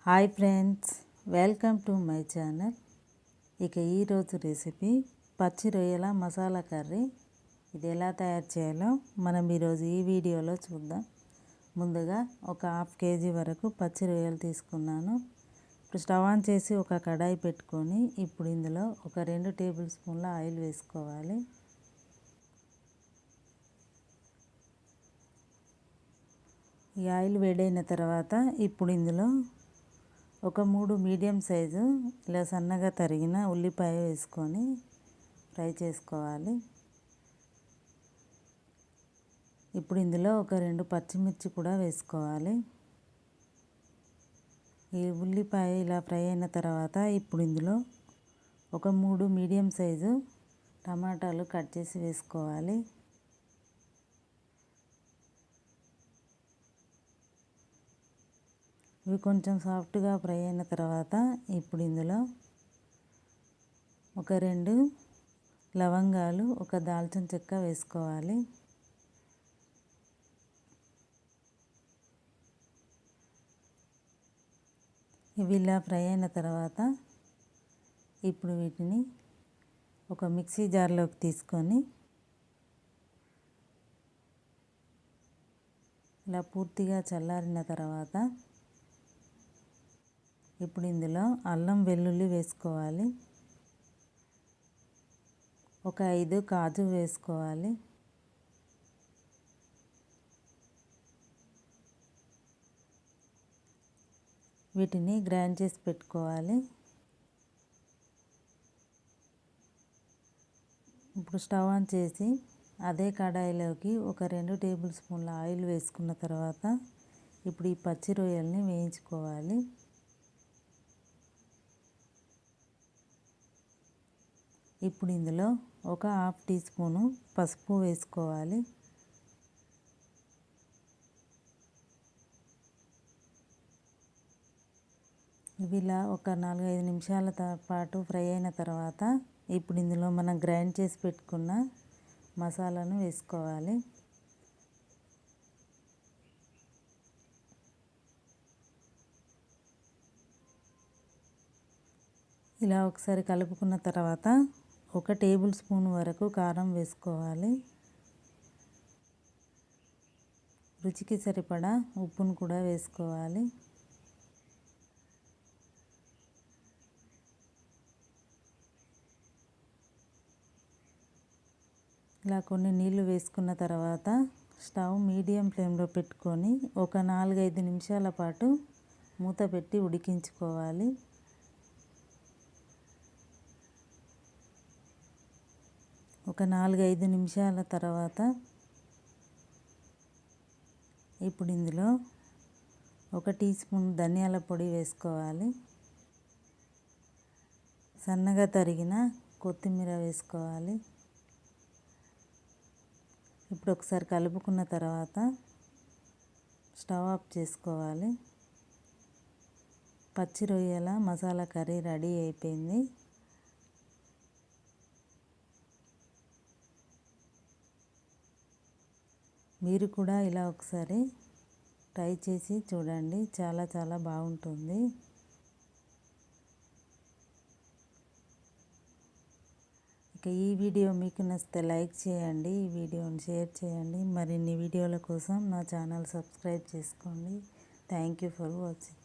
Hi friends, welcome to my channel. ఇక ఈరోజు recipe పచ్చి రొయ్యల మసాలా కర్రీ. ఇది ఎలా తయారు చేయాలో మనం ఈరోజు ఈ వీడియోలో చూద్దాం. ముందుగా ఒక హాఫ్ కేజీ వరకు పచ్చి రొయ్యలు తీసుకున్నాను. ఇప్పుడు స్టవ్ ఆన్ చేసి ఒక కడాయి పెట్టుకొని ఇప్పుడు ఇందులో ఒక 2 టేబుల్ స్పూన్ల ఆయిల్ వేసుకోవాలి. ఈ ఆయిల్ వేడైన తర్వాత ఇప్పుడు ఇందులో ఒక 3 మీడియం సైజు ఇలా సన్నగా తరిగిన ఉల్లిపాయ వేసుకొని ఫ్రై చేసుకోవాలి. ఇప్పుడు ఇందులో ఒక 2 పచ్చిమిర్చి కూడా వేసుకోవాలి. ఈ ఉల్లిపాయ ఇలా ఫ్రై అయిన తర్వాత ఇప్పుడు ఇందులో ఒక 3 మీడియం సైజు టమాటాలు కట్ చేసి వేసుకోవాలి. ఇవి కొంచెం సాఫ్ట్గా ఫ్రై అయిన తర్వాత ఇప్పుడు ఇందులో ఒక 2 లవంగాలు, ఒక దాల్చిన చెక్క వేసుకోవాలి. ఇవి ఇలా ఫ్రై అయిన తర్వాత ఇప్పుడు వీటిని ఒక మిక్సీ జార్లోకి తీసుకొని ఇలా పూర్తిగా చల్లారిన తర్వాత ఇప్పుడు ఇందులో అల్లం వెల్లుల్లి వేసుకోవాలి. ఒక 5 కాజు వేసుకోవాలి. వీటిని గ్రైండ్ చేసి పెట్టుకోవాలి. ఇప్పుడు స్టవ్ ఆన్ చేసి అదే కడాయిలోకి ఒక 2 టేబుల్ స్పూన్ల ఆయిల్ వేసుకున్న తర్వాత ఇప్పుడు ఈ పచ్చి రొయ్యల్ని వేయించుకోవాలి. ఇప్పుడు ఇందులో ఒక హాఫ్ టీ స్పూను పసుపు వేసుకోవాలి. ఇవి ఇలా ఒక 4-5 నిమిషాల పాటు ఫ్రై అయిన తర్వాత ఇప్పుడు ఇందులో మనం గ్రైండ్ చేసి పెట్టుకున్న మసాలాను వేసుకోవాలి. ఇలా ఒకసారి కలుపుకున్న తర్వాత ఒక టేబుల్ స్పూన్ వరకు కారం వేసుకోవాలి. రుచికి సరిపడా ఉప్పును కూడా వేసుకోవాలి. ఇలా కొన్ని నీళ్లు వేసుకున్న తర్వాత స్టవ్ మీడియం ఫ్లేమ్లో పెట్టుకొని ఒక 4-5 నిమిషాల పాటు మూత పెట్టి ఉడికించుకోవాలి. ఒక 4-5 నిమిషాల తర్వాత ఇప్పుడు ఇందులో ఒక టీ స్పూన్ ధనియాల పొడి వేసుకోవాలి. సన్నగా తరిగిన కొత్తిమీర వేసుకోవాలి. ఇప్పుడు ఒకసారి కలుపుకున్న తర్వాత స్టవ్ ఆఫ్ చేసుకోవాలి. పచ్చి రొయ్యల మసాలా కర్రీ రెడీ అయిపోయింది. మీరు కూడా ఇలా ఒకసారి ట్రై చేసి చూడండి, చాలా బాగుంటుంది. ఇక ఈ వీడియో మీకు నచ్చితే లైక్ చేయండి, ఈ వీడియోని షేర్ చేయండి. మరిన్ని వీడియోల కోసం నా ఛానల్ సబ్స్క్రైబ్ చేసుకోండి. Thank you for watching.